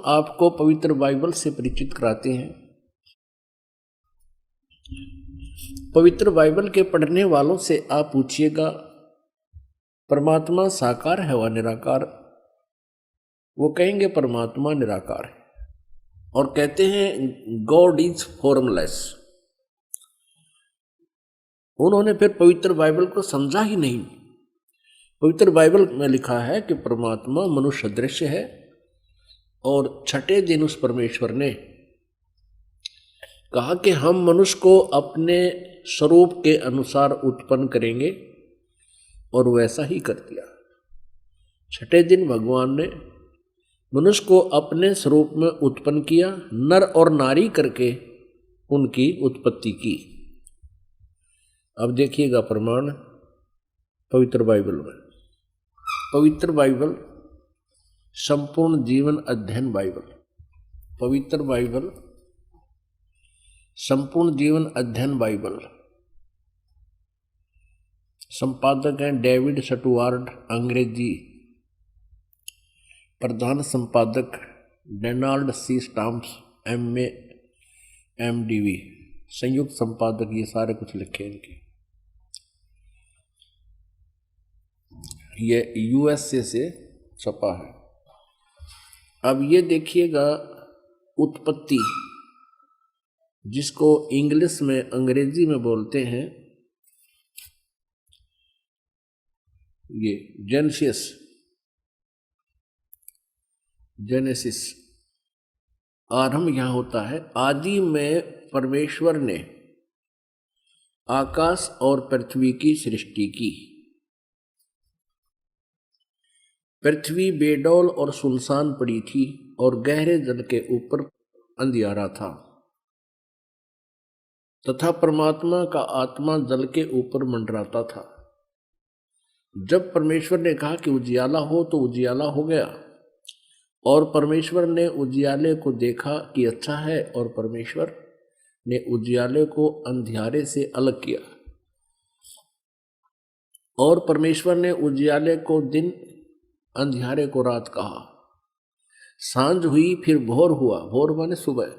आपको पवित्र बाइबल से परिचित कराते हैं। पवित्र बाइबल के पढ़ने वालों से आप पूछिएगा परमात्मा साकार है व निराकार? वो कहेंगे परमात्मा निराकार है और कहते हैं गॉड इज फॉर्मलेस। उन्होंने फिर पवित्र बाइबल को समझा ही नहीं। पवित्र बाइबल में लिखा है कि परमात्मा मनुष्य सदृश है और छठे दिन उस परमेश्वर ने कहा कि हम मनुष्य को अपने स्वरूप के अनुसार उत्पन्न करेंगे और वैसा ही कर दिया। छठे दिन भगवान ने मनुष्य को अपने स्वरूप में उत्पन्न किया, नर और नारी करके उनकी उत्पत्ति की। अब देखिएगा प्रमाण पवित्र बाइबल में। पवित्र बाइबल संपूर्ण जीवन अध्ययन बाइबल, पवित्र बाइबल संपूर्ण जीवन अध्ययन बाइबल, संपादक हैं डेविड स्टुअर्ट, अंग्रेजी, प्रधान संपादक Donald C Stamps, MA MDV, संयुक्त संपादक, ये सारे कुछ लिखे इनके। ये USA से छपा है। अब ये देखिएगा उत्पत्ति, जिसको इंग्लिश में अंग्रेजी में बोलते हैं ये जेनेसिस। आरंभ यहां होता है, आदि में परमेश्वर ने आकाश और पृथ्वी की सृष्टि की। पृथ्वी बेडौल और सुनसान पड़ी थी और गहरे जल के ऊपर अंधियारा था तथा परमात्मा का आत्मा जल के ऊपर मंडराता था। जब परमेश्वर ने कहा कि उजियाला हो तो उजियाला हो गया, और परमेश्वर ने उजियाले को देखा कि अच्छा है, और परमेश्वर ने उजियाले को अंधियारे से अलग किया। और परमेश्वर ने उजियाले को दिन, अंधियारे को रात कहा। सांझ हुई फिर भोर हुआ, भोर माने सुबह।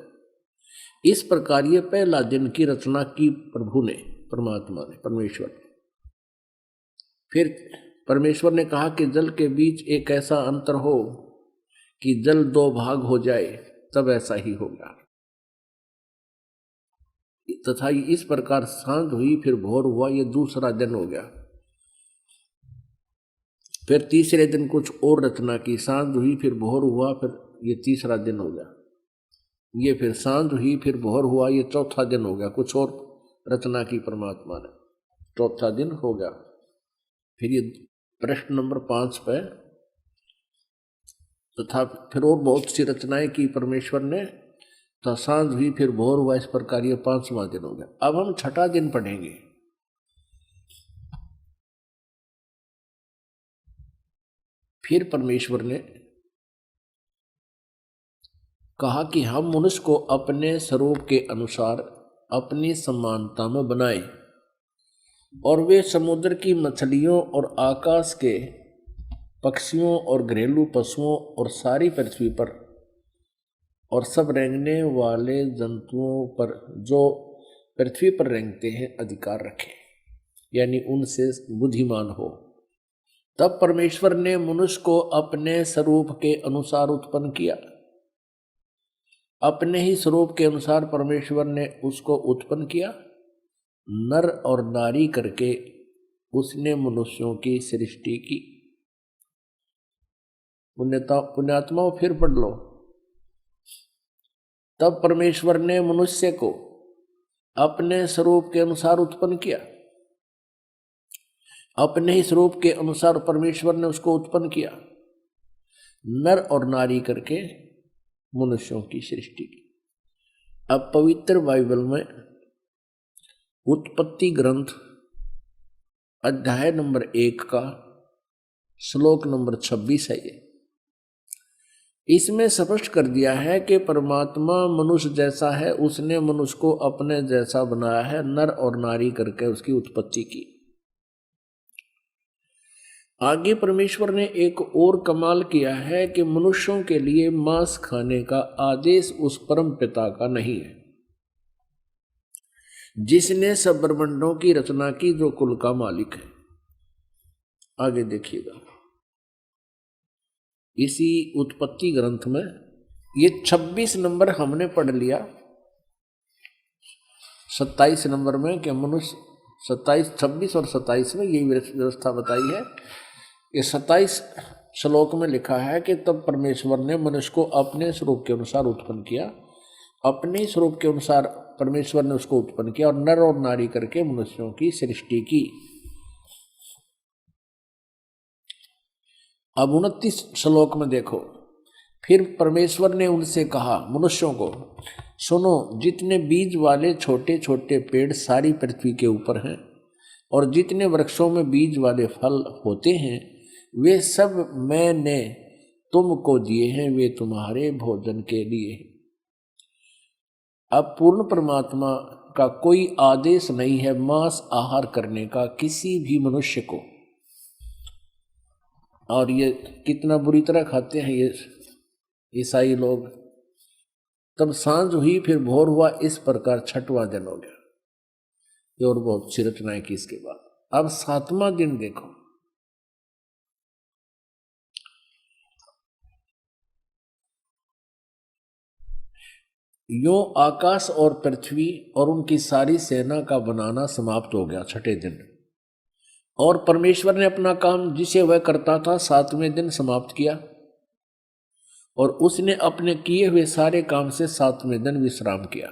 इस प्रकार ये पहला दिन की रचना की प्रभु ने, परमात्मा ने, परमेश्वर ने। फिर परमेश्वर ने कहा कि जल के बीच एक ऐसा अंतर हो कि जल दो भाग हो जाए, तब ऐसा ही होगा। तथा इस प्रकार सांझ हुई फिर भोर हुआ, ये दूसरा दिन हो गया। फिर तीसरे दिन कुछ और रचना की, सांझ हुई फिर भोर हुआ, फिर ये तीसरा दिन हो गया। ये फिर सांझ हुई फिर भोर हुआ, ये चौथा दिन हो गया। कुछ और रचना की परमात्मा ने, चौथा दिन हो गया। फिर ये प्रश्न नंबर 5 पे, तथा फिर और बहुत सी रचनाएं की परमेश्वर ने, तो सांझ हुई फिर भोर हुआ, इस प्रकार ये 5वां दिन हो गया। अब हम छठा दिन पढ़ेंगे। फिर परमेश्वर ने कहा कि हम मनुष्य को अपने स्वरूप के अनुसार अपनी समानता में बनाए, और वे समुद्र की मछलियों और आकाश के पक्षियों और घरेलू पशुओं और सारी पृथ्वी पर और सब रेंगने वाले जंतुओं पर जो पृथ्वी पर रेंगते हैं अधिकार रखें, यानी उनसे बुद्धिमान हो। तब परमेश्वर ने मनुष्य को अपने स्वरूप के अनुसार उत्पन्न किया। अपने ही स्वरूप के अनुसार परमेश्वर ने उसको उत्पन्न किया, नर और नारी करके उसने मनुष्यों की सृष्टि की। पुण्यात्माओं फिर पढ़ लो। तब परमेश्वर ने मनुष्य को अपने स्वरूप के अनुसार उत्पन्न किया। अपने ही स्वरूप के अनुसार परमेश्वर ने उसको उत्पन्न किया, नर और नारी करके मनुष्यों की सृष्टि की। अब पवित्र बाइबल में उत्पत्ति ग्रंथ अध्याय नंबर 1 का श्लोक नंबर 26 है। ये इसमें स्पष्ट कर दिया है कि परमात्मा मनुष्य जैसा है, उसने मनुष्य को अपने जैसा बनाया है, नर और नारी करके उसकी उत्पत्ति की। आगे परमेश्वर ने एक और कमाल किया है कि मनुष्यों के लिए मांस खाने का आदेश उस परम पिता का नहीं है जिसने सब ब्रह्मांडों की रचना की, जो कुल का मालिक है। आगे देखिएगा इसी उत्पत्ति ग्रंथ में ये 26 नंबर हमने पढ़ लिया। 27 नंबर में कि मनुष्य 27, 26 और 27 में यही व्यवस्था बताई है। ये 27 श्लोक में लिखा है कि तब परमेश्वर ने मनुष्य को अपने स्वरूप के अनुसार उत्पन्न किया। अपने स्वरूप के अनुसार परमेश्वर ने उसको उत्पन्न किया और नर और नारी करके मनुष्यों की सृष्टि की। अब 29 श्लोक में देखो, फिर परमेश्वर ने उनसे कहा, मनुष्यों को, सुनो, जितने बीज वाले छोटे छोटे पेड़ सारी पृथ्वी के ऊपर हैं और जितने वृक्षों में बीज वाले फल होते हैं, वे सब मैंने तुमको दिए हैं, वे तुम्हारे भोजन के लिए। अब पूर्ण परमात्मा का कोई आदेश नहीं है मांस आहार करने का किसी भी मनुष्य को। और ये कितना बुरी तरह खाते हैं ये ईसाई लोग। तब सांझ हुई, फिर भोर हुआ, इस प्रकार 6वां दिन हो गया। ये और बहुत सी रचनाएं की इसके बाद। अब 7वां दिन देखो, यो आकाश और पृथ्वी और उनकी सारी सेना का बनाना समाप्त हो गया 6ठे दिन। और परमेश्वर ने अपना काम जिसे वह करता था 7वें दिन समाप्त किया और उसने अपने किए हुए सारे काम से 7वें दिन विश्राम किया।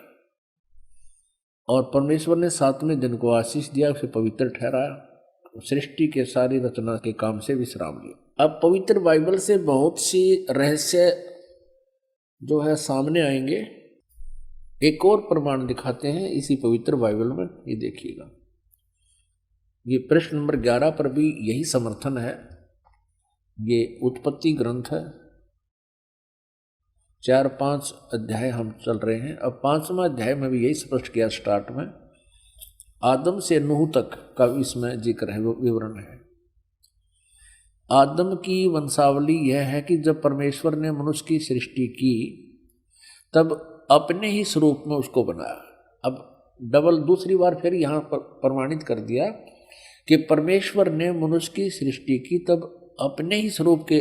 और परमेश्वर ने 7वें दिन को आशीष दिया, उसे पवित्र ठहराया, सृष्टि के सारी रचना के काम से विश्राम लिया। अब पवित्र बाइबल से बहुत सी रहस्य जो है सामने आएंगे। एक और प्रमाण दिखाते हैं इसी पवित्र बाइबल में, ये देखिएगा। ये प्रश्न नंबर 11 पर भी यही समर्थन है। ये उत्पत्ति ग्रंथ है, 4-5 अध्याय हम चल रहे हैं। अब 5वां अध्याय में भी यही स्पष्ट किया स्टार्ट में, आदम से नूह तक का इसमें जिक्र है, विवरण है। आदम की वंशावली यह है कि जब परमेश्वर ने मनुष्य की सृष्टि की तब अपने ही स्वरूप में उसको बनाया। अब डबल दूसरी बार फिर यहाँ पर प्रमाणित कर दिया कि परमेश्वर ने मनुष्य की सृष्टि की तब अपने ही स्वरूप के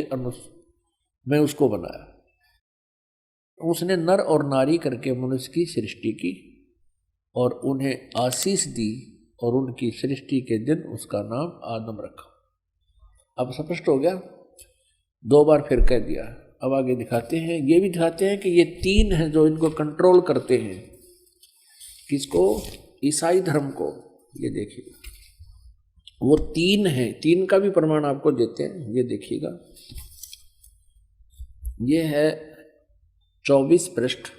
में उसको बनाया। उसने नर और नारी करके मनुष्य की सृष्टि की और उन्हें आशीष दी और उनकी सृष्टि के दिन उसका नाम आदम रखा। अब स्पष्ट हो गया, 2 बार फिर कह दिया। अब आगे दिखाते हैं, ये भी दिखाते हैं कि ये 3 हैं जो इनको कंट्रोल करते हैं। किसको? ईसाई धर्म को। ये देखिए वो 3 हैं, 3 का भी प्रमाण आपको देते हैं। ये देखिएगा, ये है 24 पृष्ठ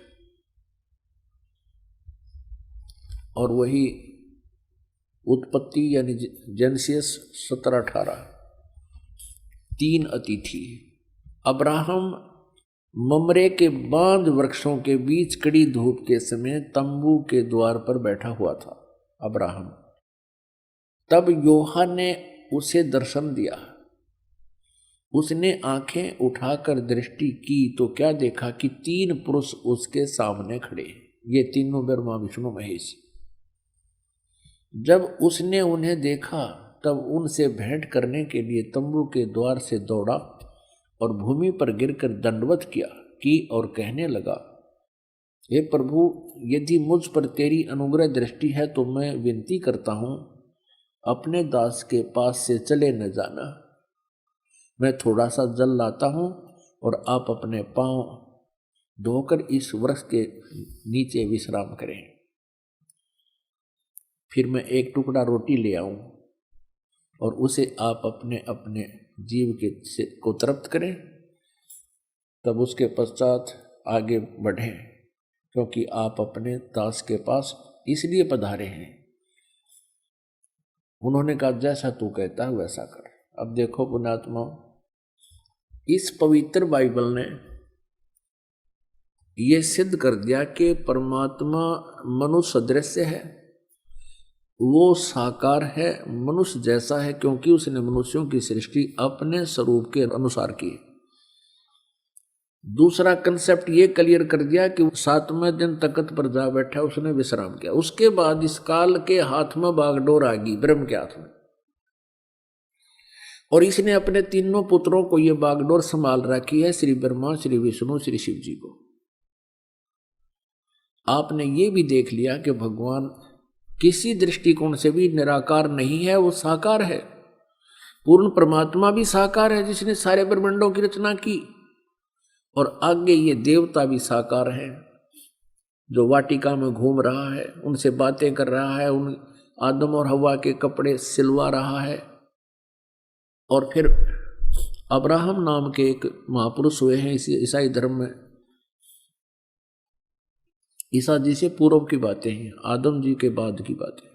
और वही उत्पत्ति यानी जेनेसिस 17-18। 3 अतिथि। अब्राहम ममरे के बांज वृक्षों के बीच कड़ी धूप के समय तंबू के द्वार पर बैठा हुआ था अब्राहम। तब यूहन्ना ने उसे दर्शन दिया। उसने आंखें उठाकर दृष्टि की तो क्या देखा कि 3 पुरुष उसके सामने खड़े। ये तीनों ब्रह्मा विष्णु महेश। जब उसने उन्हें देखा तब उनसे भेंट करने के लिए तंबू के द्वार से दौड़ा और भूमि पर गिरकर दंडवत किया की और कहने लगा, हे प्रभु, यदि मुझ पर तेरी अनुग्रह दृष्टि है तो मैं विनती करता हूँ अपने दास के पास से चले न जाना। मैं थोड़ा सा जल लाता हूँ और आप अपने पांव धोकर इस वृक्ष के नीचे विश्राम करें। फिर मैं एक टुकड़ा रोटी ले आऊं और उसे आप अपने अपने जीव के को तृप्त करें, तब उसके पश्चात आगे बढ़ें, क्योंकि आप अपने दास के पास इसलिए पधारे हैं। उन्होंने कहा, जैसा तू कहता है वैसा कर। अब देखो पुण्यात्मा, इस पवित्र बाइबल ने यह सिद्ध कर दिया कि परमात्मा मनुष्य सदृश है वो साकार है, मनुष्य जैसा है, क्योंकि उसने मनुष्यों की सृष्टि अपने स्वरूप के अनुसार की। दूसरा कंसेप्ट ये क्लियर कर दिया कि 7वें दिन तख्त पर जा बैठा, उसने विश्राम किया। उसके बाद इस काल के हाथ में बागडोर आ गई, ब्रह्म के हाथ में, और इसने अपने तीनों पुत्रों को ये बागडोर संभाल रखी है, श्री ब्रह्मा, श्री विष्णु, श्री शिव जी को। आपने ये भी देख लिया कि भगवान किसी दृष्टिकोण से भी निराकार नहीं है, वो साकार है। पूर्ण परमात्मा भी साकार है जिसने सारे ब्रह्मांडों की रचना की, और आगे ये देवता भी साकार है जो वाटिका में घूम रहा है, उनसे बातें कर रहा है, उन आदम और हवा के कपड़े सिलवा रहा है। और फिर अब्राहम नाम के एक महापुरुष हुए हैं इसी ईसाई धर्म में, ईसा जी से पूर्व की बातें हैं, आदम जी के बाद की बातें।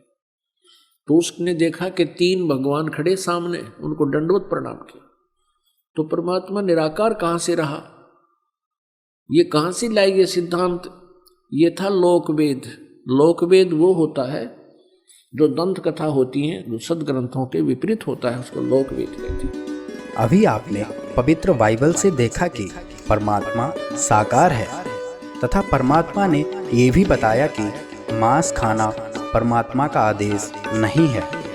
तो उसने देखा कि 3 भगवान खड़े सामने, उनको दंडवत प्रणाम किया। तो परमात्मा निराकार कहाँ से रहा, ये कहाँ से लाई ये सिद्धांत? ये था लोकवेद। लोकवेद वो होता है जो दंत कथा होती है, जो सदग्रंथों के विपरीत होता है, उसको लोकवेद कहते हैं। अभी आपने पवित्र बाइबल से देखा कि परमात्मा साकार है, तथा परमात्मा ने ये भी बताया कि मांस खाना परमात्मा का आदेश नहीं है।